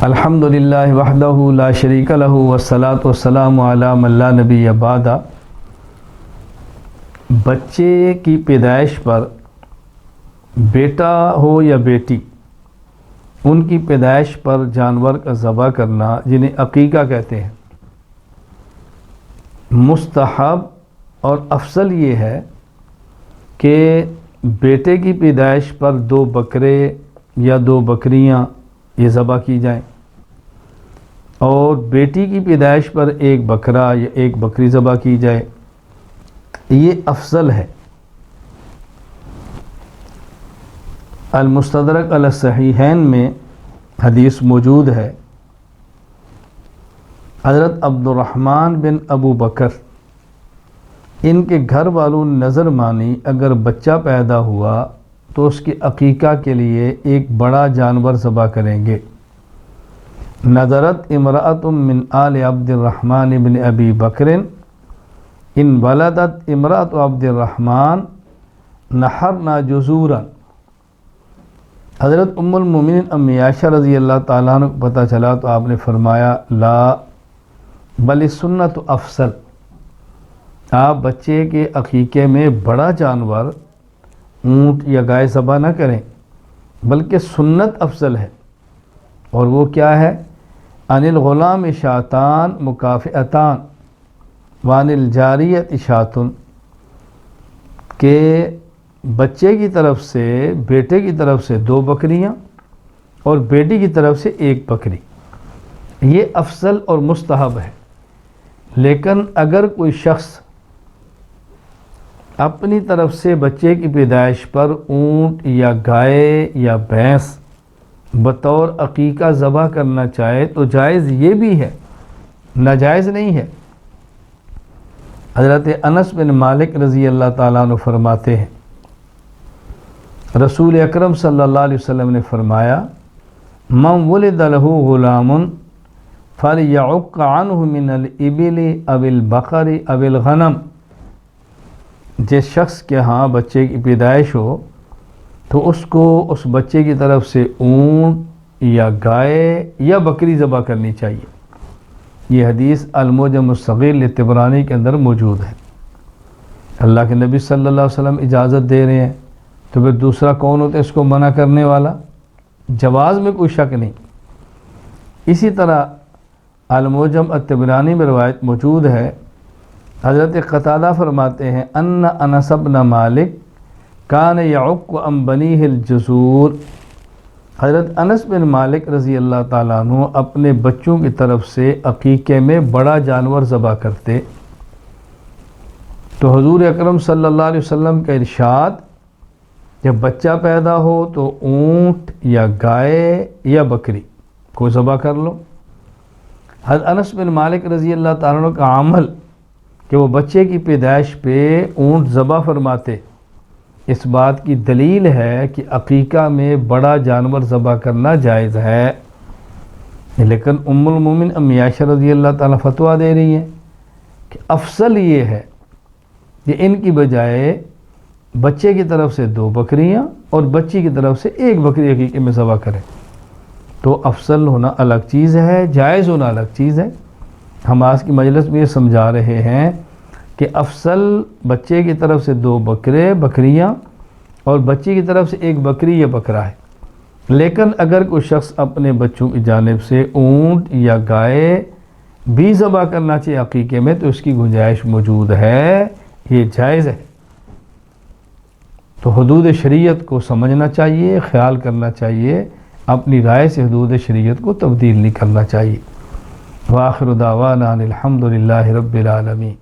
الحمدللہ وحدہ لا شریک لہ والصلاۃ والسلام علی من لا نبی بعد۔ بچے کی پیدائش پر بیٹا ہو یا بیٹی، ان کی پیدائش پر جانور کا ذبح کرنا، جنہیں عقیقہ کہتے ہیں، مستحب اور افضل یہ ہے کہ بیٹے کی پیدائش پر 2 بکرے یا 2 بکریاں یہ ذبح کی جائیں، اور بیٹی کی پیدائش پر 1 بکرا یا 1 بکری ذبح کی جائے، یہ افضل ہے۔ المستدرک علی الصحیحین میں حدیث موجود ہے، حضرت عبد الرحمن بن ابو بکر، ان کے گھر والوں نے نظر مانی اگر بچہ پیدا ہوا تو اس کے عقیقہ کے لیے ایک بڑا جانور ذبح کریں گے۔ نظرت امرأۃ من آل عبد الرحمن بن ابی بکر ان ولدت امرأۃ عبد الرحمن نحرنا جزورا۔ حضرت ام المومنین امی عائشہ رضی اللہ تعالیٰ عنہ کو پتہ چلا تو آپ نے فرمایا لا بل سنت افضل، آپ بچے کے عقیقے میں بڑا جانور اونٹ یا گائے ذبح نہ کریں، بلکہ سنت افضل ہے، اور وہ کیا ہے؟ ان الغلام شاتان مکافئتان وان الجاریت شاتن، کہ بچے کی طرف سے، بیٹے کی طرف سے 2 بکریاں اور بیٹی کی طرف سے 1 بکری، یہ افضل اور مستحب ہے۔ لیکن اگر کوئی شخص اپنی طرف سے بچے کی پیدائش پر اونٹ یا گائے یا بھینس بطور عقیقہ ذبح کرنا چاہے تو جائز یہ بھی ہے، ناجائز نہیں ہے۔ حضرت انس بن مالک رضی اللہ تعالیٰ عنہ فرماتے ہیں، رسول اکرم صلی اللہ علیہ وسلم نے فرمایا من ولد له غلام فلیعق عنہ من الابل او البقر او الغنم، جس شخص کے ہاں بچے کی پیدائش ہو تو اس کو اس بچے کی طرف سے اونٹ یا گائے یا بکری ذبح کرنی چاہیے۔ یہ حدیث المعجم الصغیر لطبرانی کے اندر موجود ہے۔ اللہ کے نبی صلی اللہ علیہ وسلم اجازت دے رہے ہیں تو پھر دوسرا کون ہوتا ہے اس کو منع کرنے والا؟ جواز میں کوئی شک نہیں۔ اسی طرح المعجم الطبرانی میں روایت موجود ہے، حضرت قتادہ فرماتے ہیں ان انس بن مالک کان یعق عن بنیہ الجزور، حضرت انس بن مالک رضی اللہ تعالیٰ عنہ اپنے بچوں کی طرف سے عقیقے میں بڑا جانور ذبح کرتے، تو حضور اکرم صلی اللہ علیہ وسلم کا ارشاد، جب بچہ پیدا ہو تو اونٹ یا گائے یا بکری کو ذبح کر لو۔ حضرت انس بن مالک رضی اللہ تعالیٰ عنہ کا عمل کہ وہ بچے کی پیدائش پہ اونٹ ذبح فرماتے، اس بات کی دلیل ہے کہ عقیقہ میں بڑا جانور ذبح کرنا جائز ہے۔ لیکن ام المومن امی عائشہ رضی اللہ تعالیٰ فتویٰ دے رہی ہیں کہ افضل یہ ہے کہ ان کی بجائے بچے کی طرف سے 2 بکریاں اور بچی کی طرف سے 1 بکری عقیقے میں ذبح کریں، تو افضل ہونا الگ چیز ہے، جائز ہونا الگ چیز ہے۔ ہم آج کی مجلس میں یہ سمجھا رہے ہیں کہ افضل بچے کی طرف سے 2 بکریاں اور بچی کی طرف سے 1 بکری یا بکرا ہے۔ لیکن اگر کوئی شخص اپنے بچوں کی جانب سے اونٹ یا گائے بھی ذبح کرنا چاہے عقیقے میں تو اس کی گنجائش موجود ہے، یہ جائز ہے۔ تو حدود شریعت کو سمجھنا چاہیے، خیال کرنا چاہیے، اپنی رائے سے حدود شریعت کو تبدیل نہیں کرنا چاہیے۔ وآخر دعوانا ان الحمد للہ رب العالمین۔